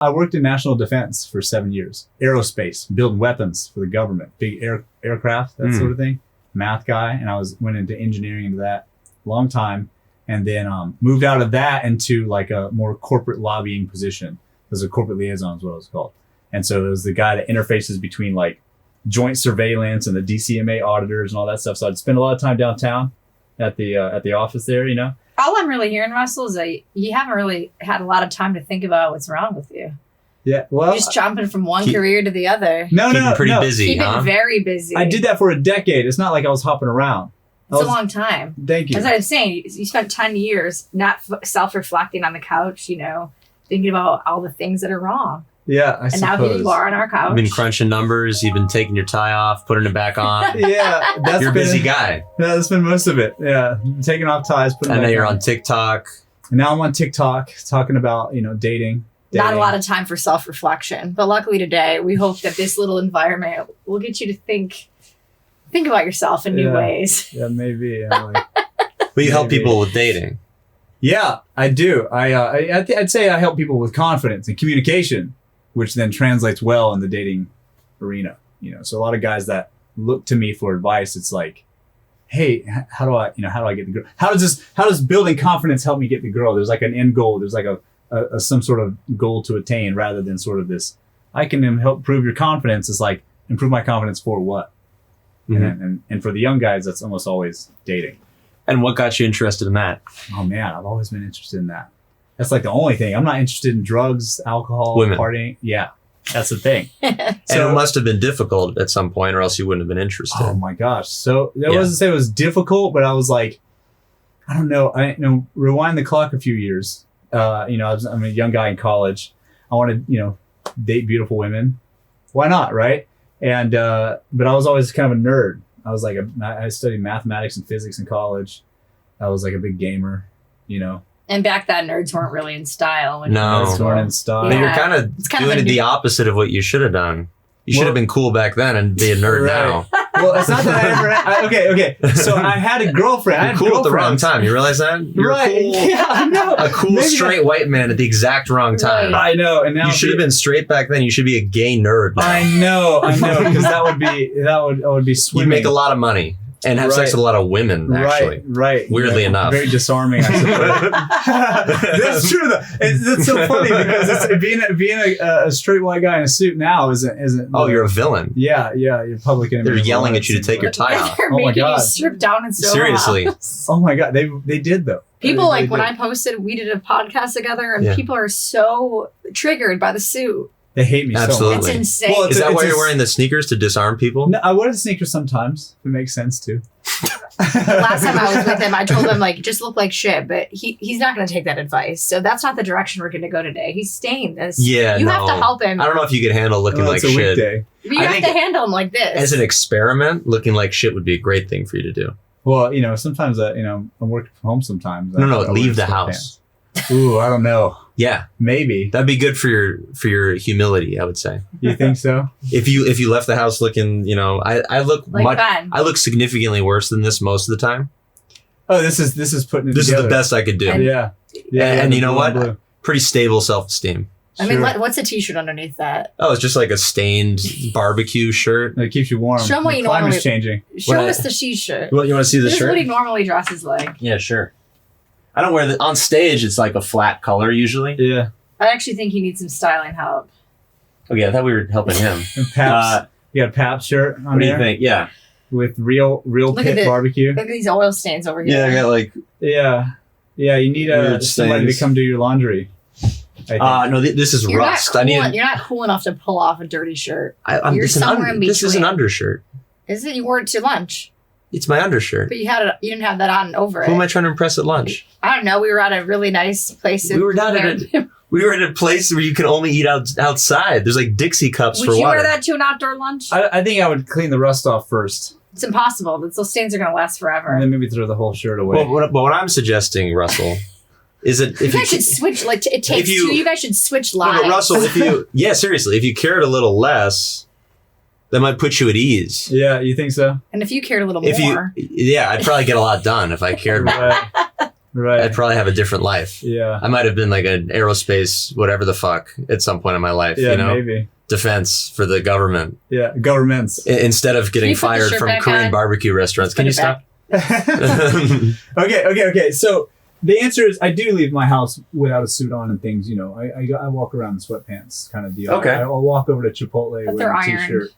I worked in national defense for 7 years. Aerospace, building weapons for the government, big aircraft, that sort of thing. Math guy, and I went into engineering into that long time, and then moved out of that into like a more corporate lobbying position. As a corporate liaison is what it was called. And so it was the guy that interfaces between like joint surveillance and the DCMA auditors and all that stuff. So I'd spend a lot of time downtown at the office there, you know. All I'm really hearing, Russell, is that you haven't really had a lot of time to think about what's wrong with you. Yeah, well, you're just jumping from one career to the other. No, pretty busy. Keep it very busy. I did that for a decade. It's not like I was hopping around. It's a long time. Thank you. As I was saying, you spent 10 years not self-reflecting on the couch, you know, thinking about all the things that are wrong. Yeah, I suppose. And now here you are on our couch. You've been crunching numbers. You've been taking your tie off, putting it back on. Yeah, you're a busy guy. Yeah, that's been most of it. Yeah, taking off ties, putting. And now you're on TikTok. And now I'm on TikTok talking about dating. Not a lot of time for self-reflection, but luckily today we hope that this little environment will get you to think about yourself in new ways. Yeah, maybe. But you help people with dating. Yeah, I do. I'd say I help people with confidence and communication, which then translates well in the dating arena. You know, so a lot of guys that look to me for advice, it's like, hey, how do I get the girl? How does building confidence help me get the girl? There's like an end goal. There's like a some sort of goal to attain rather than sort of this, I can help improve your confidence. It's like, improve my confidence for what? Mm-hmm. And for the young guys, that's almost always dating. And what got you interested in that? Oh man, I've always been interested in that. That's like the only thing. I'm not interested in drugs, alcohol, women. Partying. Yeah, that's the thing. So it must have been difficult at some point or else you wouldn't have been interested. Oh my gosh. So that wasn't say it was difficult, but I was like, I don't know. Rewind the clock a few years. I'm a young guy in college. I wanted, date beautiful women. Why not, right? And but I was always kind of a nerd. I was like I studied mathematics and physics in college. I was like a big gamer, And back then, nerds weren't really in style. Nerds weren't in style. But you're kind of doing the opposite of what you should have done. You should have been cool back then and be a nerd now. Well, it's not that I ever had, okay. So I had a girlfriend. You're cool at the wrong time. You realize that? You're right. Cool, yeah, I know. A cool straight white man at the exact wrong time. I know. And now you should have been straight back then. You should be a gay nerd now. I know. Because that would be swimming. You'd make a lot of money. And have sex with a lot of women, actually. Right. Weirdly enough. Very disarming, I suppose. That's true, though. It's so funny because being a straight white guy in a suit now isn't. Oh, you're a villain. Yeah. You're public enemy. They're yelling at you to take your tie off. They're making you strip down and sew Seriously. Oh my God. They did, though. People when I posted, we did a podcast together, and people are so triggered by the suit. They hate me so much. It's insane. Well, is that why you're wearing the sneakers, to disarm people? No, I wear the sneakers sometimes. It makes sense too. Last time I was with him, I told him just look like shit, but he's not going to take that advice. So that's not the direction we're going to go today. He's staying this. Yeah, you have to help him. I don't know if you could handle looking like shit. Weekday. But you have to handle him like this. As an experiment, looking like shit would be a great thing for you to do. Well, sometimes I'm working from home sometimes. No, leave the house. Ooh, I don't know. Yeah, maybe that'd be good for your humility. I would say. You think so? If you left the house looking, I look like I look significantly worse than this most of the time. Oh, this is putting it. This together. is the best I could do. Yeah. And you know what? Pretty stable self-esteem. I mean, what's a t-shirt underneath that? Oh, it's just like a stained barbecue shirt. It keeps you warm. Show him what you Climate's changing. Show us the shirt. What, you want to see the shirt? This is what he normally dresses like. Yeah, sure. I don't wear that on stage. It's like a flat color usually. Yeah. I actually think he needs some styling help. Okay, I thought we were helping him. And Pabst. You got a Pabst shirt on there? What do you think? Yeah. With real pit barbecue. Look at these oil stains over here. Yeah, I got like... Yeah, you need somebody to come do your laundry. No, this is rust. You're not cool enough to pull off a dirty shirt. You're somewhere in between. This is an undershirt. Is it? You wore it to lunch. It's my undershirt. But you didn't have that on over it. Who am I trying to impress at lunch? I don't know. We were at a really nice place. We were at a place where you can only eat outside. There's like Dixie cups for water. Would you wear that to an outdoor lunch? I think I would clean the rust off first. It's impossible. Those stains are going to last forever. And then maybe throw the whole shirt away. But what I'm suggesting, Russell, is that if you guys should switch. Like it takes two. You guys should switch lives. No, Russell, seriously, if you cared a little less, that might put you at ease. Yeah, you think so? And if you cared a little more, I'd probably get a lot done if I cared more. Right. I'd probably have a different life. Yeah. I might have been like an aerospace, whatever the fuck, at some point in my life. Yeah, you know? maybe. Defense for the government. Yeah, governments. Instead of getting you put the fired shirt from back Korean on? barbecue restaurants. Can you stop? Okay. So the answer is I do leave my house without a suit on and things. You know, I walk around in sweatpants kind of deal. Okay. I'll walk over to Chipotle But with they're a ironed. t-shirt.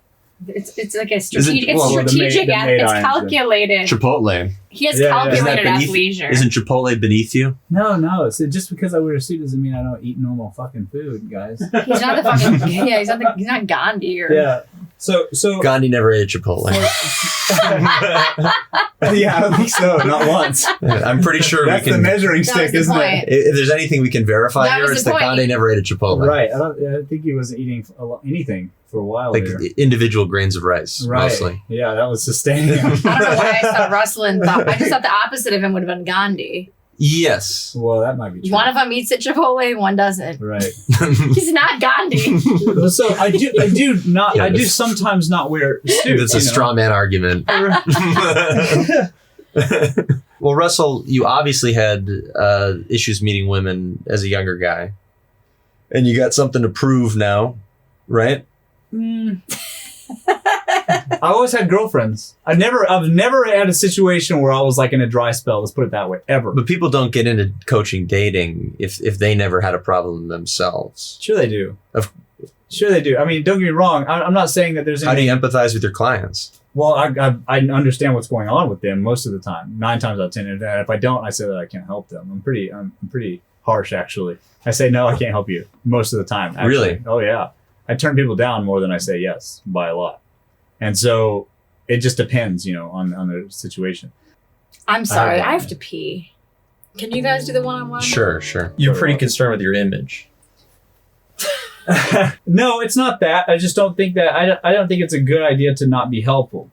It's like a strategic. well, It's the strategic. maid It's irons, calculated. Chipotle. He has Yeah, yeah. calculated Isn't athleisure. Isn't Chipotle beneath you? No. So just because I wear a suit doesn't mean I don't eat normal fucking food, guys. He's not the fucking. Yeah, he's not Gandhi or. Yeah. So Gandhi never ate Chipotle. yeah, I don't think so. Not once. I'm pretty sure That's we the can. measuring That was stick, the isn't point. it? If there's anything we can verify That here, was it's the that point. Gandhi never ate a Chipotle. Right. I think he wasn't eating anything for a while Like there. individual grains of rice, Right. mostly. Yeah, that was sustaining him. I don't know why I thought Russell and thought. I just thought the opposite of him would have been Gandhi. Yes. Well, that might be true. One of them eats at Chipotle, one doesn't. Right. He's not Gandhi. So I do sometimes not wear suits. That's a straw man argument. Well, Russell, you obviously had issues meeting women as a younger guy. And you got something to prove now, right? I always had girlfriends. I've never had a situation where I was like in a dry spell. Let's put it that way. Ever. But people don't get into coaching dating if they never had a problem themselves. Sure they do. Sure they do. I mean, don't get me wrong. I'm not saying that there's any. How do you empathize with your clients? Well, I understand what's going on with them most of the time. 9 times out of 10. And if I don't, I say that I can't help them. I'm pretty harsh, actually. I say no, I can't help you most of the time. Actually. Really? Oh yeah. I turn people down more than I say yes by a lot. And so it just depends, on the situation. I'm sorry, I have to pee. Can you guys do the one-on-one? Sure. You're pretty concerned with your image. No, it's not that. I just don't think that. I don't think it's a good idea to not be helpful.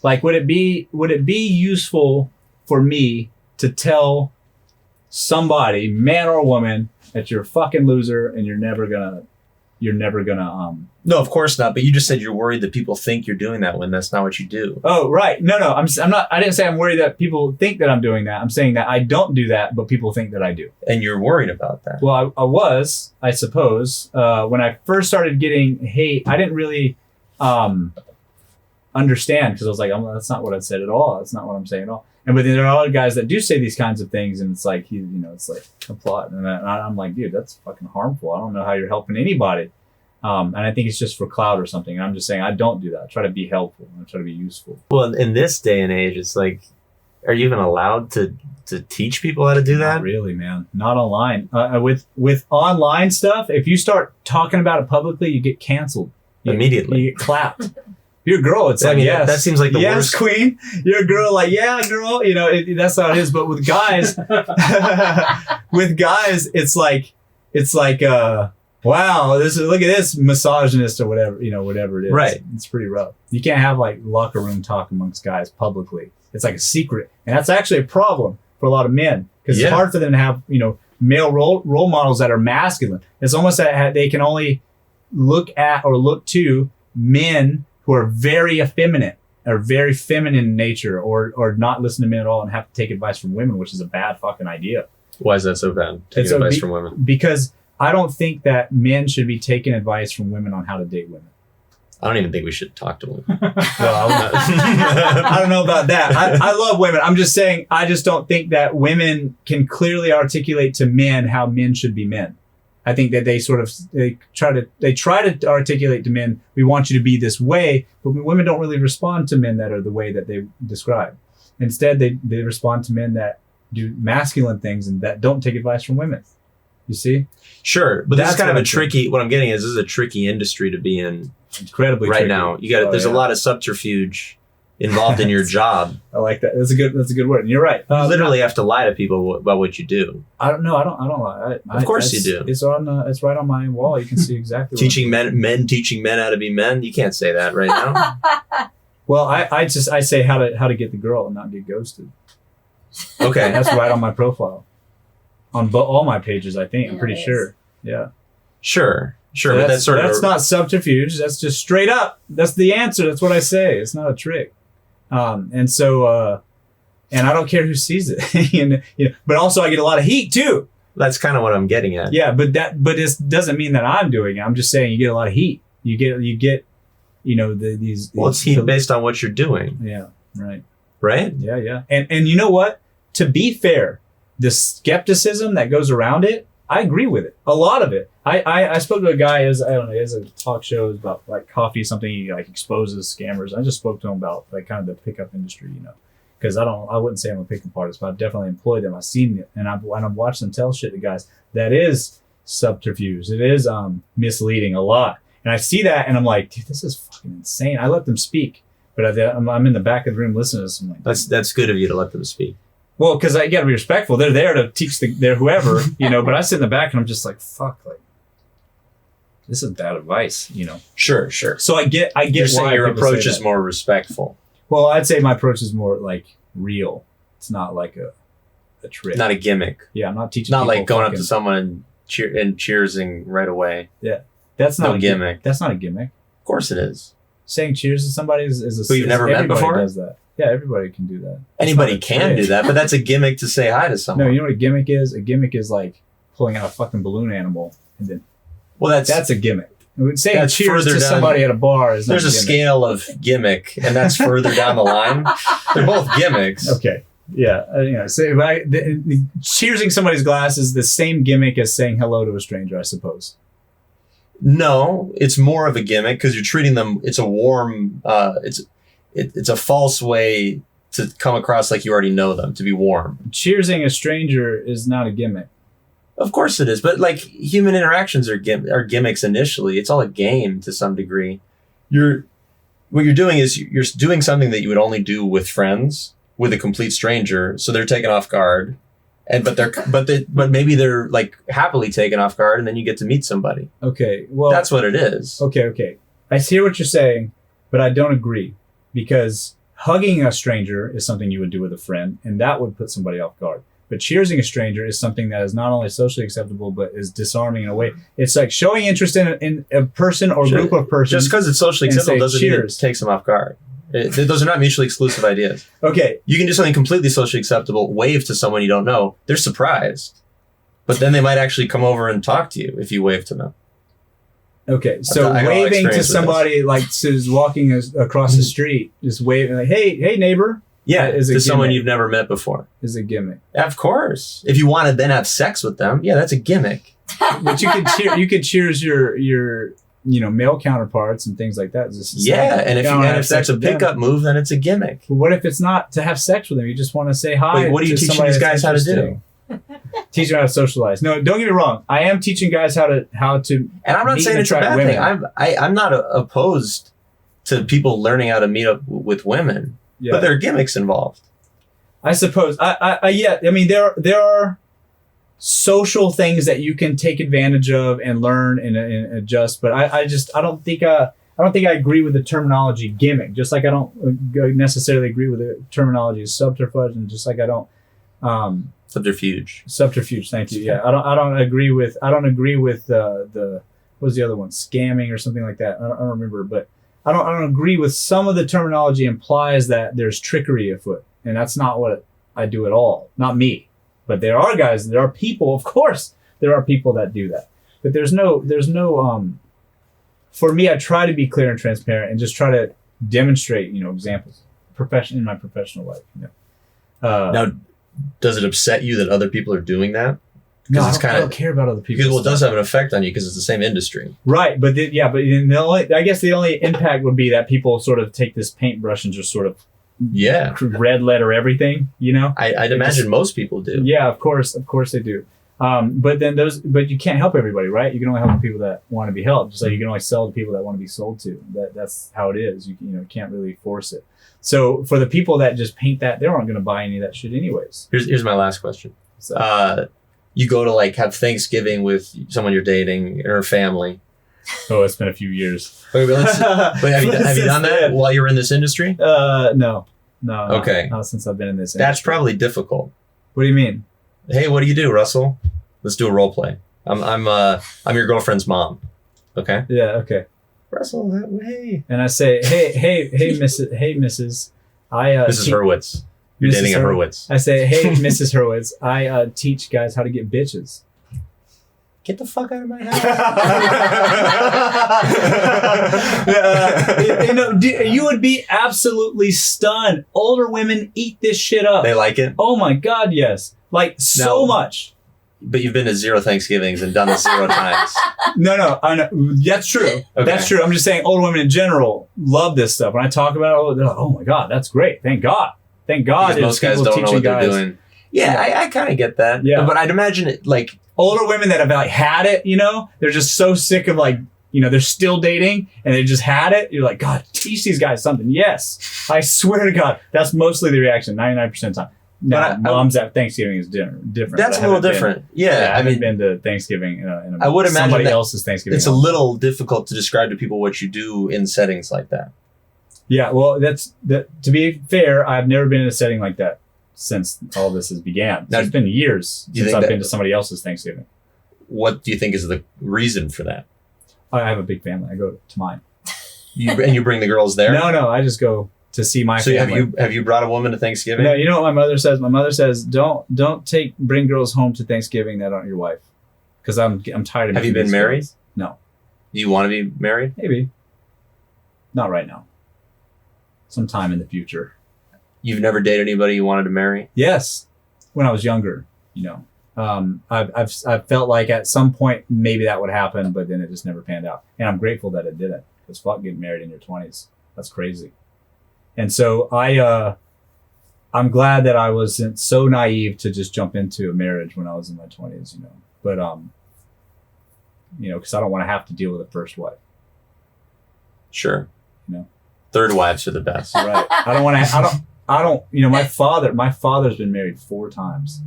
Like would it be useful for me to tell somebody, man or woman, that you're a fucking loser and you're never gonna. No, of course not. But you just said you're worried that people think you're doing that when that's not what you do. Oh, right. No. I'm not. I didn't say I'm worried that people think that I'm doing that. I'm saying that I don't do that, but people think that I do. And you're worried about that. Well, I was, I suppose, when I first started getting hate. I didn't really understand because I was like, that's not what I said at all. That's not what I'm saying at all. But then there are other guys that do say these kinds of things, and it's like it's like a plot, and I'm like, dude, that's fucking harmful. I don't know how you're helping anybody, and I think it's just for clout or something. And I'm just saying I don't do that. I try to be helpful. I try to be useful. Well, in this day and age, it's like, are you even allowed to teach people how to do that? Not really, man. Not online. With online stuff, if you start talking about it publicly, you get canceled Immediately. You get clapped. You're a girl, it's like, yes. That seems like the yes, worst. queen. You're a girl, like, yeah, girl. That's how it is. But with guys, it's like, wow, look at this misogynist or whatever, whatever it is. Right. It's pretty rough. You can't have like locker room talk amongst guys publicly. It's like a secret, and that's actually a problem for a lot of men because it's hard for them to have, male role models that are masculine. It's almost that they can only look at or look to men who are very effeminate or very feminine in nature or not listen to men at all and have to take advice from women, which is a bad fucking idea. Why is that so bad? Taking advice from women? Because I don't think that men should be taking advice from women on how to date women. I don't even think we should talk to women. I don't know about that. I love women. I'm just saying, I just don't think that women can clearly articulate to men how men should be men. I think that they try to articulate to men, we want you to be this way, but women don't really respond to men that are the way that they describe. Instead, they respond to men that do masculine things and that don't take advice from women. You see? Sure, but that's kind of what a tricky. What I'm getting is this is a tricky industry to be in. Incredibly right tricky. now. You got there's a lot of subterfuge involved in your job. I like that. That's a good word. And you're right. You literally have to lie to people about what you do. I don't know. I don't lie. Of course you do. It's right on my wall. You can see exactly. Teaching men teaching men how to be men. You can't say that right now. Well, I say how to get the girl and not get ghosted. Okay, that's right on my profile, on all my pages. I think I'm pretty sure. Yeah. Sure. So but that's not subterfuge. That's just straight up. That's the answer. That's what I say. It's not a trick. And so and I don't care who sees it. And, but also I get a lot of heat too. That's kind of what I'm getting at. Yeah, but it doesn't mean that I'm doing it. I'm just saying you get a lot of heat. You get these. Well, it's heat based on what you're doing. Yeah. Right. Right. Yeah. And you know what? To be fair, the skepticism that goes around it, I agree with it. A lot of it. I spoke to a guy as a talk show about like coffee, something he like exposes scammers. I just spoke to him about like kind of the pickup industry, because I wouldn't say I'm a pickup artist, but I've definitely employed them. I've seen it, and I've watched them tell shit to guys that is subterfuge. It is misleading a lot, and I see that, and I'm like, dude, this is fucking insane. I let them speak, but I'm in the back of the room listening to this. I'm like, that's good of you to let them speak. Well, because I got to be respectful. They're there to teach their whoever, but I sit in the back and I'm just like, fuck, like, this is bad advice, Sure. So I get You're saying why your people say approach is that. more respectful. Well, I'd say my approach is more like real. It's not like a trick. Not a gimmick. Yeah, I'm not teaching. Not people like going up fucking- to someone and cheersing right away. That's not No a gimmick. That's not a gimmick. Of course it is. Saying cheers to somebody is a. Who you've never met everybody before? Does that. Yeah, everybody can do that. That's Anybody not a can trick. do that, but that's a gimmick to say hi to No, someone. you know what a gimmick is? A gimmick is like pulling out a fucking balloon animal and then Well, that's a gimmick. Saying That's cheers further to down- somebody at a bar is not There's a gimmick. scale of gimmick, and that's further down the line. They're both gimmicks. Okay. Yeah. So cheersing somebody's glass is the same gimmick as saying hello to a stranger, I suppose. No, it's more of a gimmick because you're treating them. It's a warm. It's a false way to come across like you already know them, to be warm. Cheersing a stranger is not a gimmick. Of course it is, but like human interactions are gimmicks initially. It's all a game to some degree. What you're doing is you're doing something that you would only do with friends, with a complete stranger, so they're taken off guard, but maybe they're like happily taken off guard, and then you get to meet somebody. Okay. Well, That's what it is. okay. I hear what you're saying, but I don't agree because hugging a stranger is something you would do with a friend, and that would put somebody off guard. But cheersing a stranger is something that is not only socially acceptable, but is disarming in a way. It's like showing interest in a person or Sure. group of persons. Just because it's socially and acceptable say doesn't mean it cheers. takes them off guard. Those are not mutually exclusive ideas. Okay. You can do something completely socially acceptable, wave to someone you don't know. They're surprised. But then they might actually come over and talk to you if you wave to them. Okay. So I got waving to experience with somebody like who's walking across the street, just waving like, hey, neighbor, Yeah, That is a to someone gimmick. you've never met before. is a gimmick. Of course. If you want to then have sex with them, yeah, that's a gimmick. But you could cheers your male counterparts and things like that. Just Yeah, and don't have if that's sex a with them. pickup move, then it's a gimmick. But what if it's not to have sex with them? You just want to say hi. Wait, what are you to teaching somebody these that's guys how to do? interesting. Teach them how to socialize. No, don't get me wrong. I am teaching guys how to. And I'm not Meet saying and it's a attract bad thing. women. I'm not opposed to people learning how to meet up with women, Yeah. but there are gimmicks involved. I suppose. Yeah. I mean, there are social things that you can take advantage of and learn and adjust. But I don't think I agree with the terminology gimmick. Just like I don't necessarily agree with the terminology subterfuge, and just like I don't. Subterfuge. Subterfuge. Thank you. Yeah. I don't agree with the what was the other one? Scamming or something like that. I don't remember, but I don't agree with some of the terminology implies that there's trickery afoot, and that's not what I do at all. Not me, but there are people. Of course, there are people that do that, but there's no. For me, I try to be clear and transparent, and just try to demonstrate, examples, in my professional life. Now, does it upset you that other people are doing that? No, it's I don't care about other people. Because it does have an effect on you because it's the same industry. Right, but I guess the only impact would be that people sort of take this paintbrush and just sort of Yeah. red letter everything, I'd imagine most people do. Yeah, of course they do. But you can't help everybody, right? You can only help the people that want to be helped. Just like you can only sell to people that want to be sold to. That's how it is. You can't really force it. So for the people that just paint that, they aren't going to buy any of that shit anyways. Here's my last question. So, You go to have Thanksgiving with someone you're dating or family. it's been a few years. Wait, have you done that Since while you were in this industry? No. Okay. Not since I've been in this That's industry. probably difficult. What do you mean? Hey, what do you do, Russell? Let's do a role play. I'm your girlfriend's mom. Okay. Yeah, okay. Russell, hey. And I say, hey, Mrs. Mrs. Mrs. Herwitz. You're Mrs. dating a Herwitz. I say, hey, Mrs. Herwitz, I teach guys how to get bitches. Get the fuck out of my house. You would be absolutely stunned. Older women eat this shit up. They like it? Oh my God, yes. Like so much. But you've been to 0 Thanksgivings and done this 0 times. No, I know. That's true. Okay. That's true. I'm just saying older women in general love this stuff. When I talk about it, they're like, oh my God, that's great. Thank God. Thank God. Because most guys don't know what they're doing. Yeah, I kind of get that. Yeah. But I'd imagine it like... Older women that have like had it, they're just so sick of like, they're still dating and they just had it. You're like, God, teach these guys something. Yes. I swear to God, that's mostly the reaction, 99% of the time. Now, moms at Thanksgiving is different. That's a little different. Yeah. I haven't been to Thanksgiving in I would imagine somebody else's Thanksgiving. It's a little difficult to describe to people what you do in settings like that. Yeah, well, to be fair, I've never been in a setting like that since all this has began. So it's been years since I've been to somebody else's Thanksgiving. What do you think is the reason for that? I have a big family. I go to mine. And you bring the girls there? No, I just go to see my family. Have you brought a woman to Thanksgiving? No, you know what my mother says? My mother says, don't bring girls home to Thanksgiving that aren't your wife. Because I'm tired of Have you been married? Girls. No. Do you want to be married? Maybe. Not right now. Sometime in the future. You've never dated anybody you wanted to marry? Yes. When I was younger, I've felt like at some point maybe that would happen, but then it just never panned out. And I'm grateful that it didn't. Because fuck getting married in your 20s. That's crazy. And so I'm glad that I wasn't so naive to just jump into a marriage when I was in my 20s, But because I don't want to have to deal with a first wife. Sure. Third wives are the best. Right. I don't, my father's been married 4 times.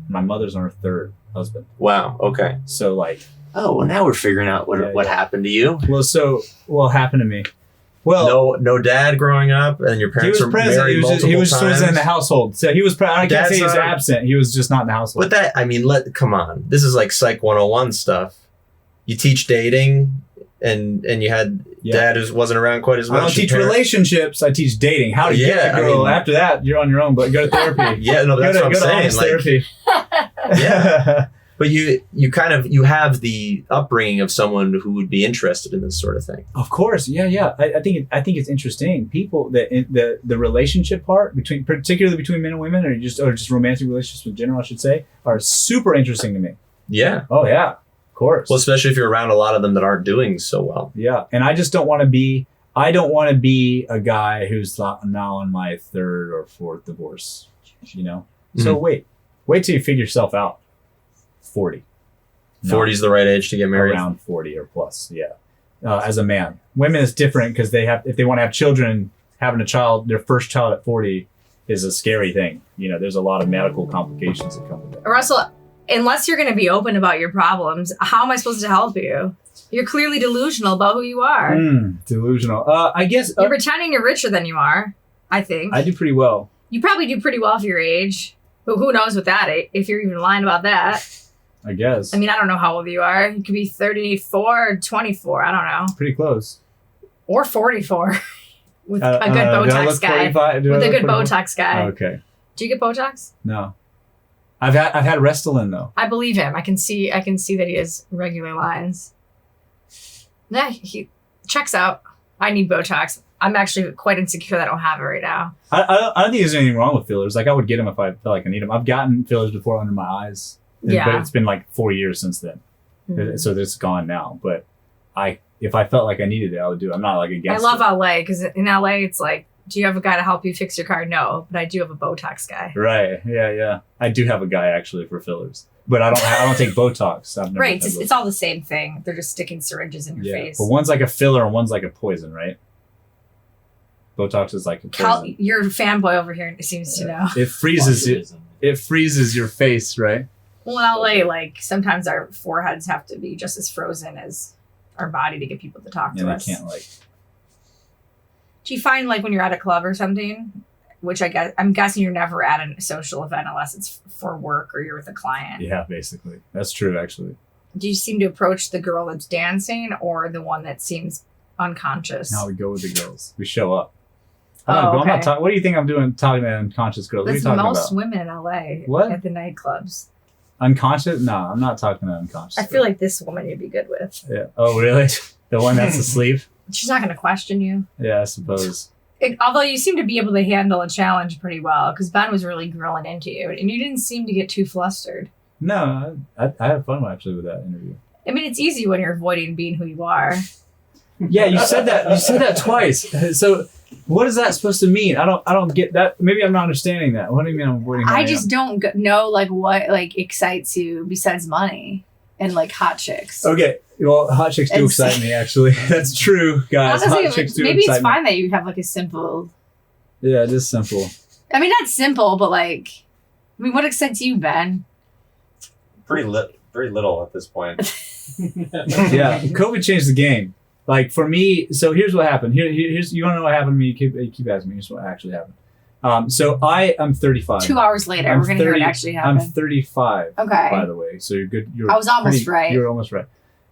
My mother's on her 3rd husband. Wow. Okay. So like. Oh, well now we're figuring out what happened to you. Well, what happened to me? Well, no dad growing up, and your parents were married multiple times. He was in the household. So he was, I can't say he was absent. He was just not in the household. But come on. This is like Psych 101 stuff. You teach dating, and you had dad who wasn't around quite as much. I don't teach relationships. I teach dating. How to get a girl. After that, you're on your own. But go to therapy. That's what I'm saying. Therapy. Yeah. But you have the upbringing of someone who would be interested in this sort of thing. Of course, yeah. I think it's interesting. People the relationship part particularly between men and women, or just romantic relationships in general, I should say, are super interesting to me. Yeah. Oh yeah, of course. Well, especially if you're around a lot of them that aren't doing so well. Yeah, and I just don't want to be. I don't want to be a guy who's now on my 3rd or 4th divorce. Mm-hmm. So wait till you figure yourself out. 40. 40 is the right age to get married? Around 40 or plus, yeah. As a man. Women is different because if they want to have children, having their first child at 40 is a scary thing. There's a lot of medical complications that come with it. Russell, unless you're going to be open about your problems, how am I supposed to help you? You're clearly delusional about who you are. Delusional. I guess... You're pretending you're richer than you are, I think. I do pretty well. You probably do pretty well for your age. But who knows with that, if you're even lying about that. I guess. I mean, I don't know how old you are. You could be 34 or 24. I don't know. Pretty close. Or 44 with a good Botox guy. With a good Botox guy. Okay. Do you get Botox? No. I've had Restylane though. I believe him. I can see that he has regular lines. Yeah, he checks out. I need Botox. I'm actually quite insecure that I don't have it right now. I don't think there's anything wrong with fillers. Like I would get them if I felt like I need them. I've gotten fillers before under my eyes. Yeah. But it's been like 4 years since then. Mm-hmm. So it's gone now. But if I felt like I needed it, I would do it. I'm not like against it. I love LA because in LA it's like, do you have a guy to help you fix your car? No, but I do have a Botox guy. Right. Yeah. I do have a guy actually for fillers. But I don't take Botox. I've never right. It's all the same thing. They're just sticking syringes in your face. But one's like a filler and one's like a poison, right? Botox is like a poison. Your fanboy over here seems to know. It freezes it. It freezes your face, right? Well, in LA, like sometimes our foreheads have to be just as frozen as our body to get people to talk to us. They can't Do you find like when you're at a club or something, which I'm guessing you're never at a social event unless it's for work or you're with a client? Yeah, basically. That's true, actually. Do you seem to approach the girl that's dancing or the one that seems unconscious? No, we go with the girls. We show up. I'm not talking. What do you think I'm doing talking to unconscious girls? What are you That's talking most about? women in LA. What? At the nightclubs. Unconscious? No, I'm not talking to unconscious. I feel like this woman you'd be good with. Yeah. Oh, really? The one that's asleep? She's not going to question you. Yeah, I suppose. Although you seem to be able to handle a challenge pretty well, because Ben was really grilling into you, and you didn't seem to get too flustered. No, I had fun actually with that interview. I mean, it's easy when you're avoiding being who you are. Yeah, you said that. You said that twice. So, what is that supposed to mean? I don't get that. Maybe I'm not understanding that. What do you mean I'm avoiding? I just don't know like what like excites you besides money and like hot chicks. Okay, well, hot chicks do excite me. Actually, that's true, guys. Honestly, Hot chicks do maybe excite it's fine that you have like a simple. Yeah, it is simple. I mean, not simple, but like, I mean, what excites you, Ben? Very little at this point. Yeah, COVID changed the game. Like for me, so here's what happened. Here's you want to know what happened to me? You keep asking me. Here's what actually happened. So I'm 35. 2 hours later, we're gonna hear what actually happened. I'm 35. Okay. By the way, so you're good. I was almost right. You're almost right.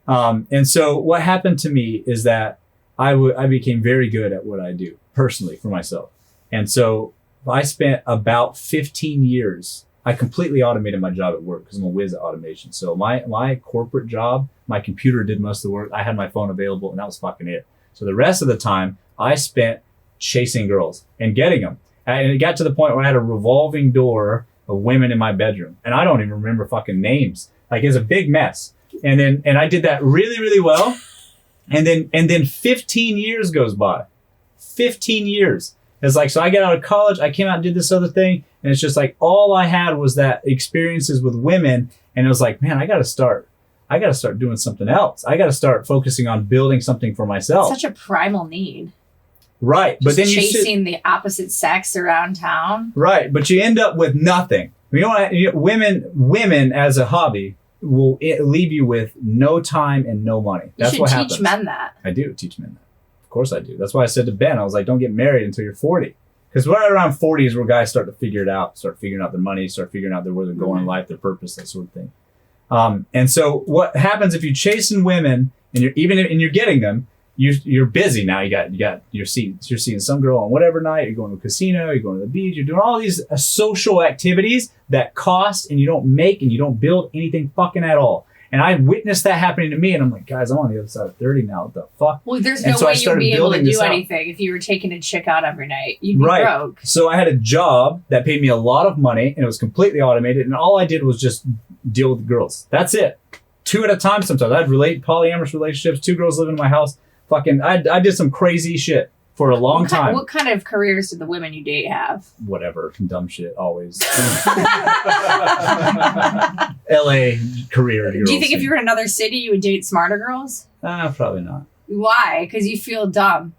And so what happened to me is that I became very good at what I do personally for myself. And so I spent about 15 years. I completely automated my job at work because I'm a whiz at automation. So my corporate job, my computer did most of the work. I had my phone available and that was fucking it. So the rest of the time I spent chasing girls and getting them. And it got to the point where I had a revolving door of women in my bedroom. And I don't even remember fucking names. Like it's a big mess. And I did that really, really well. And then 15 years goes by. 15 years. It's like, so I get out of college, I came out and did this other thing. And it's just like, all I had was that experiences with women. And it was like, man, I got to start doing something else. I got to start focusing on building something for myself. Such a primal need. Right. Just but then chasing the opposite sex around town. Right. But you end up with nothing. Women as a hobby will leave you with no time and no money. That's what happens. You should teach men that. I do teach men that. Of course I do. That's why I said to Ben, I was like, don't get married until you're 40. Because right around 40 is where guys start to figure it out, start figuring out their money, start figuring out where they're going in life, their purpose, that sort of thing. And so what happens if you're chasing women and you're getting them, you're busy now. You're seeing some girl on whatever night, you're going to a casino, you're going to the beach, you're doing all these social activities that cost and you don't make and you don't build anything fucking at all. And I witnessed that happening to me and I'm like, guys, I'm on the other side of 30 now. What the fuck? Well, there's no way you'd be able to do anything if you were taking a chick out every night. You'd be broke. So I had a job that paid me a lot of money and it was completely automated. And all I did was just deal with girls. That's it. 2 at a time sometimes. I'd polyamorous relationships, 2 girls living in my house. Fucking, I did some crazy shit for a long time. What kind of careers did the women you date have? Whatever, dumb shit, always. LA career girls. Do you think if you were in another city, you would date smarter girls? Probably not. Why? Because you feel dumb.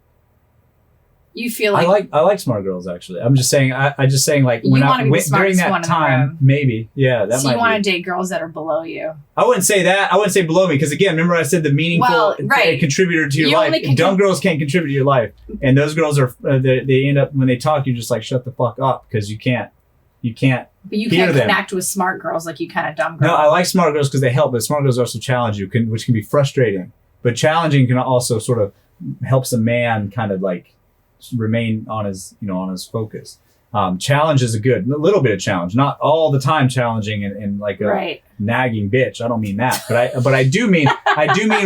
You feel like I like smart girls actually. I'm just saying. I just saying like when I went during that time, maybe that. So you want to date girls that are below you? I wouldn't say that. I wouldn't say below me because again, remember I said the meaningful contributor to your life. Dumb girls can't contribute to your life, and those girls are they end up when they talk, you're just like shut the fuck up because you can't. But you can't connect with smart girls like you kind of dumb girls. No, I like smart girls because they help, but smart girls also challenge you, which can be frustrating. But challenging can also sort of helps a man kind of like remain on his focus. Challenge is a little bit of challenge, not all the time challenging and like a nagging bitch. I don't mean that, but I do mean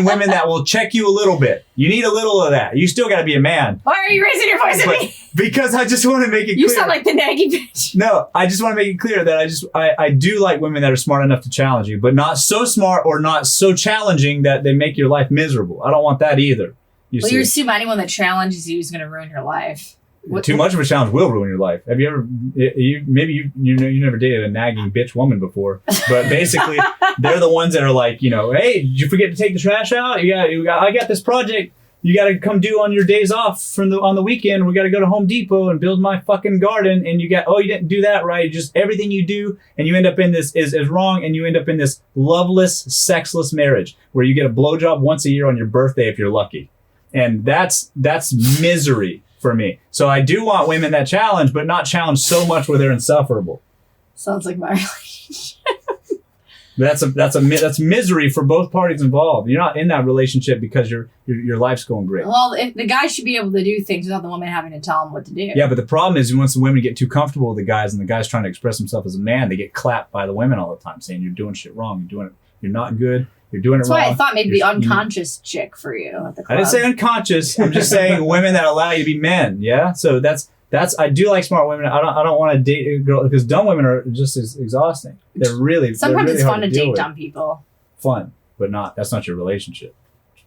women that will check you a little bit. You need a little of that. You still got to be a man. Why are you raising your voice at me? Because I just want to make it clear. You sound like the naggy bitch. No, I just want to make it clear that I do like women that are smart enough to challenge you, but not so smart or not so challenging that they make your life miserable. I don't want that either. You assume anyone that challenges you is going to ruin your life. Too much of a challenge will ruin your life. Have you ever? You never dated a nagging bitch woman before, but basically they're the ones that are like, hey, did you forget to take the trash out? I got this project. You got to come do on your days off on the weekend. We got to go to Home Depot and build my fucking garden. And you didn't do that right. Just everything you do, and you end up in this is wrong, and you end up in this loveless, sexless marriage where you get a blowjob once a year on your birthday if you're lucky. And that's misery for me. So I do want women that challenge, but not challenge so much where they're insufferable. Sounds like my relationship. That's misery for both parties involved. You're not in that relationship because your life's going great. Well, the guy should be able to do things without the woman having to tell him what to do. Yeah, but the problem is once the women get too comfortable with the guys and the guy's trying to express himself as a man, they get clapped by the women all the time saying you're doing shit wrong. You're not good. You're doing That's it wrong. That's why I thought maybe the unconscious chick for you at the club. I didn't say unconscious. I'm just saying women that allow you to be men. Yeah. So that's I do like smart women. I don't want to date a girl because dumb women are just as exhausting. Sometimes really it's fun to date with. dumb people. Fun, but not. That's not your relationship.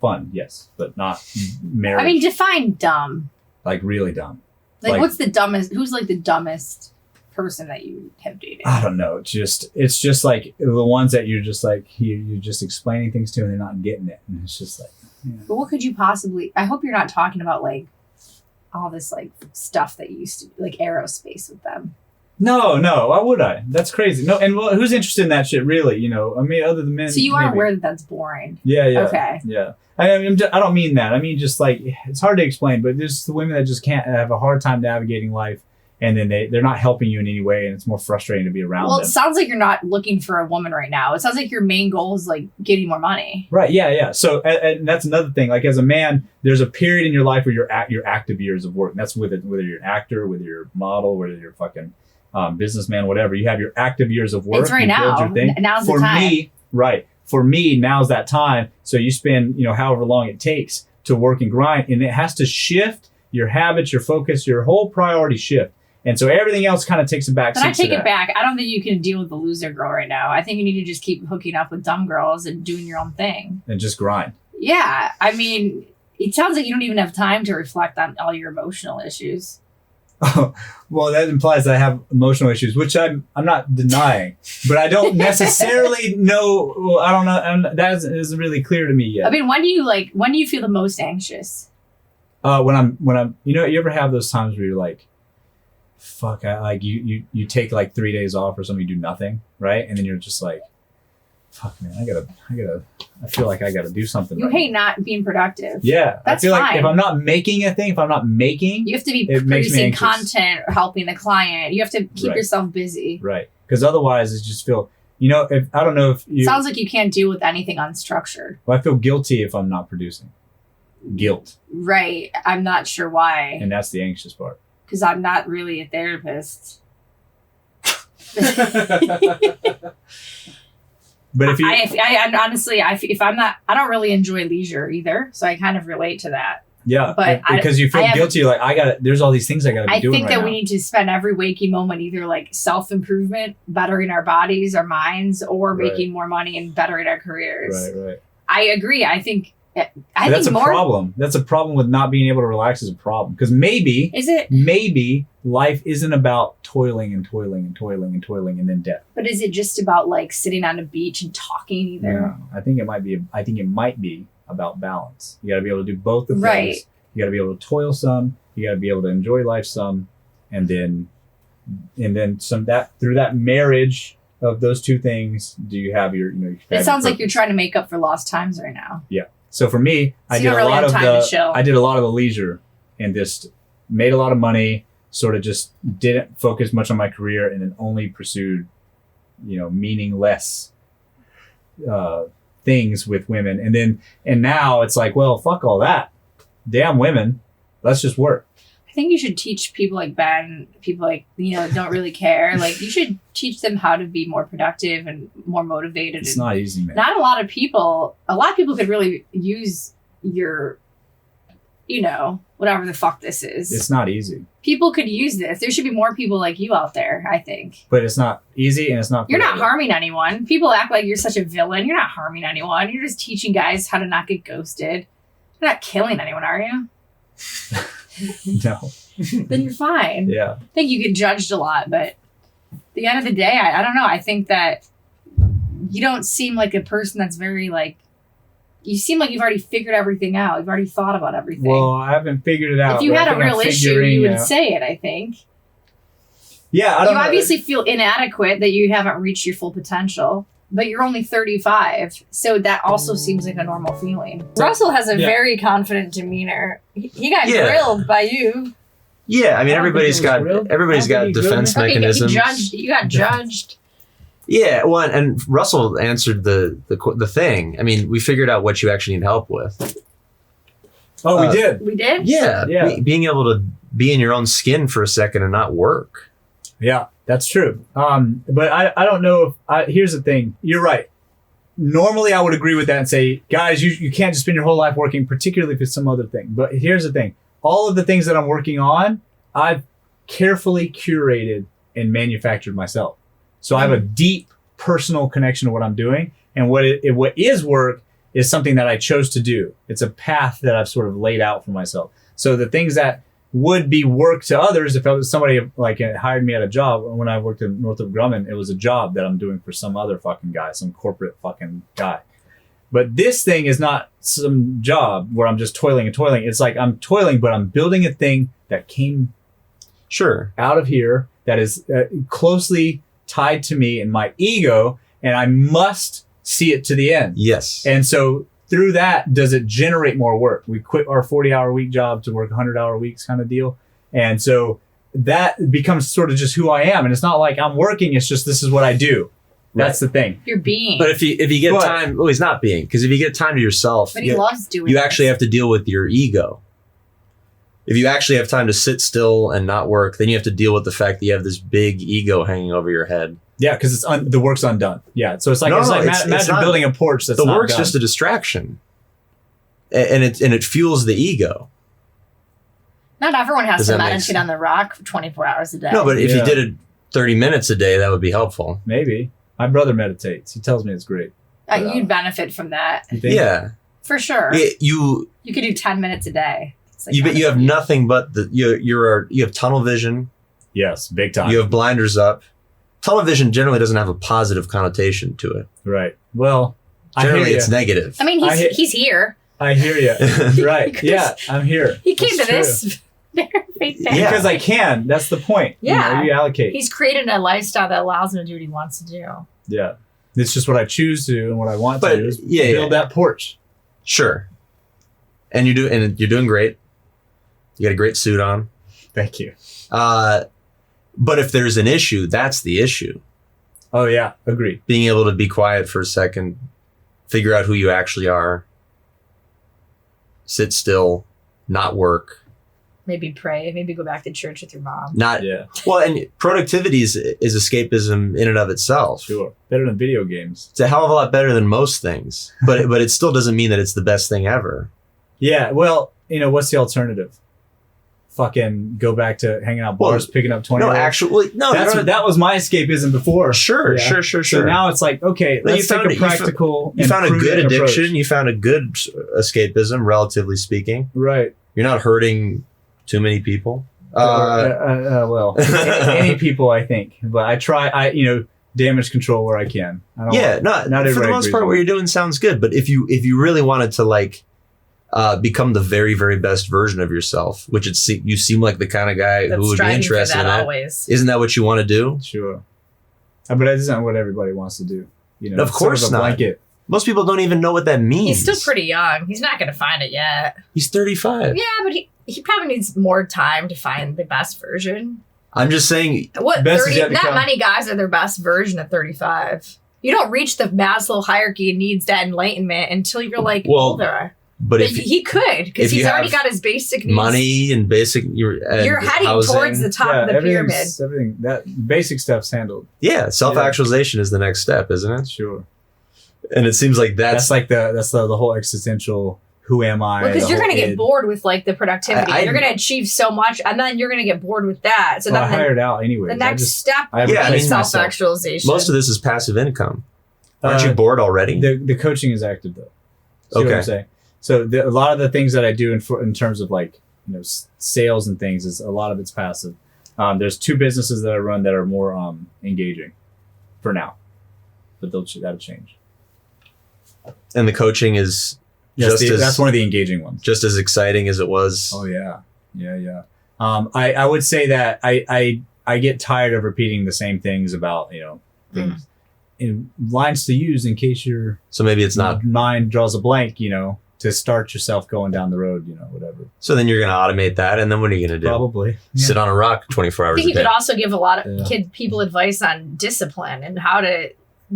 Fun, yes, but not marriage. I mean, define dumb. Like really dumb. Like what's the dumbest? Who's like the dumbest person that you have dated? I don't know. It's just like the ones that you're just like you're just explaining things to and they're not getting it, and it's just like. Yeah. But what could you possibly? I hope you're not talking about like all this like stuff that you used to like aerospace with them. No. Why would I? That's crazy. No, and who's interested in that shit? Really? You know, I mean, other than men. So you aren't maybe. aware that that's boring. Yeah. Okay. Yeah. I don't mean that. I mean just like it's hard to explain, but there's the women that just can't have a hard time navigating life, and then they're not helping you in any way, and it's more frustrating to be around Well, them. it sounds like you're not looking for a woman right now. It sounds like your main goal is like getting more money. Right. Yeah. So and that's another thing. Like as a man, there's a period in your life where your active years of work. And that's whether you're an actor, whether you're a model, whether you're a fucking businessman, whatever. You have your active years of work. It's right you now. build your thing. Now's For the time. me, right. For me, now's that time. So you spend, however long it takes to work and grind, and it has to shift your habits, your focus, your whole priority shift. And so everything else kind of takes a back seat. But I take it back. I don't think you can deal with the loser girl right now. I think you need to just keep hooking up with dumb girls and doing your own thing. And just grind. Yeah. I mean, it sounds like you don't even have time to reflect on all your emotional issues. Well, that implies I have emotional issues, which I'm not denying, but I don't necessarily know. Well, I don't know. That isn't really clear to me yet. I mean, when do you feel the most anxious? When I'm, you ever have those times where you're like, fuck, you take like 3 days off or something, you do nothing, right? And then you're just like, fuck, man, I feel like I gotta do something. You right hate now. not being productive. Yeah. That's I feel fine. like if I'm not making a thing, you have to be it makes me producing anxious. content or helping the client. You have to keep Right. yourself busy. Right. Because otherwise it's just feel, if I don't know if you, Sounds like you can't deal with anything unstructured. well, I feel guilty if I'm not producing. Guilt. Right. I'm not sure why. And that's the anxious part. Because I'm not really a therapist. But if you, I honestly, if I'm not, I don't really enjoy leisure either. So I kind of relate to that. yeah, but because you feel I have- guilty, like there's all these things I gotta be I doing think right that now. we need to spend every waking moment either like self-improvement, bettering our bodies, our minds, or Right. making more money and bettering our careers. Right. I agree. I think That's a more. problem. That's a problem with not being able to relax is a problem. Because maybe life isn't about toiling and then death. But is it just about like sitting on a beach and talking either? No, I think it might be about balance. You got to be able to do both the things. Right. You got to be able to toil some. You got to be able to enjoy life some, and then some through that marriage of those two things. Do you have your It sounds like you're trying to make up for lost times right now. Yeah. So for me, So you don't really have time to chill. I did a lot of the leisure and just made a lot of money, sort of just didn't focus much on my career and then only pursued, meaningless things with women. And now it's like, well, fuck all that. Damn women. Let's just work. I think you should teach people like Ben, people like, don't really care. Like you should teach them how to be more productive and more motivated. It's and not easy, man. Not a lot of people could really use your, whatever the fuck this is. It's not easy. People could use this. There should be more people like you out there, I think. But it's not easy and it's not. You're not harming anyone. People act like you're such a villain. You're not harming anyone. You're just teaching guys how to not get ghosted. You're not killing anyone, are you? No. Then you're fine. Yeah. I think you get judged a lot, but at the end of the day, I don't know. I think that you don't seem like a person that's very like, you seem like you've already figured everything out. You've already thought about everything. Well, I haven't figured it out. if you but I had a think I'm real issue, figuring you would out. say it, I think. Yeah, I don't You know. obviously feel inadequate that you haven't reached your full potential, but you're only 35. So that also seems like a normal feeling. Russell has a very confident demeanor. He got grilled by you. Yeah, I mean I don't think everybody's he was got grilled. defense Okay, mechanisms. you got judged. Yeah, well, and Russell answered the thing. I mean, we figured out what you actually need help with. Oh, we did. We did? Yeah, Yeah. being able to be in your own skin for a second and not work. Yeah, that's true. But I don't know if here's the thing. You're right. Normally, I would agree with that and say, guys, you can't just spend your whole life working, particularly if it's some other thing. But here's the thing. All of the things that I'm working on, I've carefully curated and manufactured myself. So I have a deep personal connection to what I'm doing. And what is work is something that I chose to do. It's a path that I've sort of laid out for myself. So the things that would be work to others, if it was somebody like hired me at a job, when I worked in Northrop Grumman, it was a job that I'm doing for some other fucking guy, some corporate fucking guy. But this thing is not some job where I'm just toiling and toiling. It's like I'm toiling, but I'm building a thing that came out of here that is closely tied to me and my ego, and I must see it to the end. Yes. And so through that, does it generate more work? We quit our 40-hour week job to work 100-hour weeks kind of deal. And so that becomes sort of just who I am. And it's not like I'm working. It's just, this is what I do. That's the thing. You're being. But if you get time, well, he's not being, because if you get time to yourself, but he loves doing you this. actually have to deal with your ego. If you actually have time to sit still and not work, then you have to deal with the fact that you have this big ego hanging over your head. Yeah, because the work's undone. Yeah, so it's like, imagine building a porch that's the not work's done. just a distraction, and it fuels the ego. Not everyone has Does to that make meditate sense? on the rock for 24 hours a day. No, but if Yeah. you did it 30 minutes a day, that would be helpful. Maybe. My brother meditates. He tells me it's great. You'd benefit from that. You think? Yeah, For sure. you You could do 10 minutes a day. It's like you have nothing but you have tunnel vision. Yes, big time. You have blinders up. Tunnel vision generally doesn't have a positive connotation to it. Right. Well, Generally, I hear it's ya. negative. I mean, he's here. I hear you. Right. Because Yeah, I'm here. He came That's to this faith day. Yeah. Because I can. That's the point. Yeah. You allocate. He's created a lifestyle that allows him to do what he wants to do. Yeah. It's just what I choose to and what I want But, to do is yeah, build that porch. Sure. And you're doing great. You got a great suit on. Thank you. But if there's an issue, that's the issue. Oh, yeah. Agreed. Being able to be quiet for a second, figure out who you actually are, sit still, not work. Maybe pray. Maybe go back to church with your mom. Yeah. Well, and productivity is escapism in and of itself. Sure. Better than video games. It's a hell of a lot better than most things, but it still doesn't mean that it's the best thing ever. Yeah. Well, what's the alternative? Fucking go back to hanging out bars, picking up 20. No, actually, no. That was my escapism before. Sure. So now it's like, okay, No, let's take a practical. You found a good prudent addiction. approach. You found a good escapism, relatively speaking. Right. You're not hurting too many people. Well, any people, I think, but I try. Damage control where I can. I don't not for the everybody most agrees part, what you're doing sounds good. But if you really wanted to become the very, very best version of yourself, which you seem like the kind of guy That's who would be striving for interested that in it. always. Isn't that what you want to do? Sure. But that isn't what everybody wants to do. Of course sort of a not. Blanket. Most people don't even know what that means. He's still pretty young. He's not going to find it yet. He's 35. Yeah, but he probably needs more time to find the best version. I'm just saying. What Best is 30? yet to Not come. many guys are their best version at 35. You don't reach the Maslow hierarchy of needs to enlightenment until you're older. But if he could, because if you he's already have got his basic needs. money and basic, you're heading housing, towards the top of the pyramid. Everything that basic stuff's handled. Yeah, self-actualization is the next step, isn't it? Sure. And it seems like That's like the whole existential. Who am I? Because you're going to get bored with the productivity. You're going to achieve so much, and then you're going to get bored with that. So Well, I then hired out anyway. the next step I Yeah, I mean, is self-actualization. most of this is passive income. Aren't you bored already? The coaching is active though. See what I'm saying? So a lot of the things that I do in terms of sales and things is a lot of it's passive. There's 2 businesses that I run that are more engaging for now, but that'll change. And the coaching is That's one of the engaging ones. just as exciting as it was. Oh yeah. I would say that I get tired of repeating the same things about things in lines to use in case your So maybe it's not. mind draws a blank. To start yourself going down the road. Whatever. So then you're going to automate that, and then what are you going to do? Probably Sit on a rock 24 I hours think a you day. could also give a lot of people advice on discipline and how to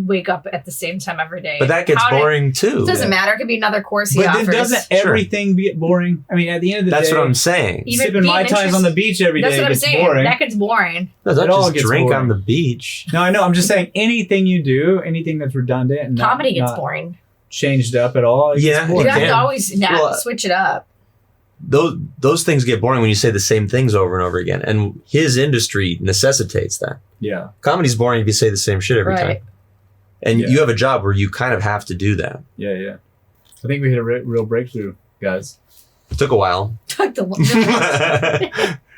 wake up at the same time every day. But that gets boring too. It doesn't matter. It could be another course he But offers. then doesn't everything get boring? I mean, at the end of the day, That's what I'm saying. Even sipping Mai Tais on the beach every day That's what I'm gets saying. boring. That gets boring. No, It don't all just gets drink boring. on the beach. No, I know. I'm just saying anything you do, anything that's redundant and Comedy gets not boring. changed up at all. It Yeah, gets You boring. have can. to always switch it up. Those things get boring when you say the same things over and over again. And his industry necessitates that. Yeah. Comedy's boring if you say the same shit every time. And Yeah. you have a job where you kind of have to do that. Yeah, yeah. I think we hit a real breakthrough, guys. It took a while. Took the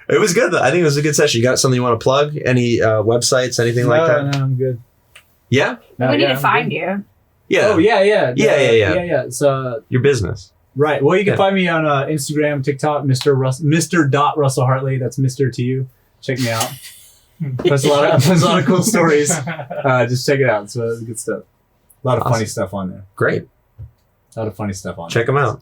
It was good though. I think it was a good session. You got something you want to plug? Any websites, anything like that? No, I'm good. Yeah? No, we need yeah, to I'm find good. you. Yeah. Oh, yeah. Yeah. So, Your business. right. Well, you can Yeah. find me on Instagram, TikTok, Mr. Russell Hartley. That's Mr. to you. Check me out. There's a lot of cool stories. Just check it out. It's good stuff. A lot of funny stuff on there. Great. A lot of funny stuff on Check them out.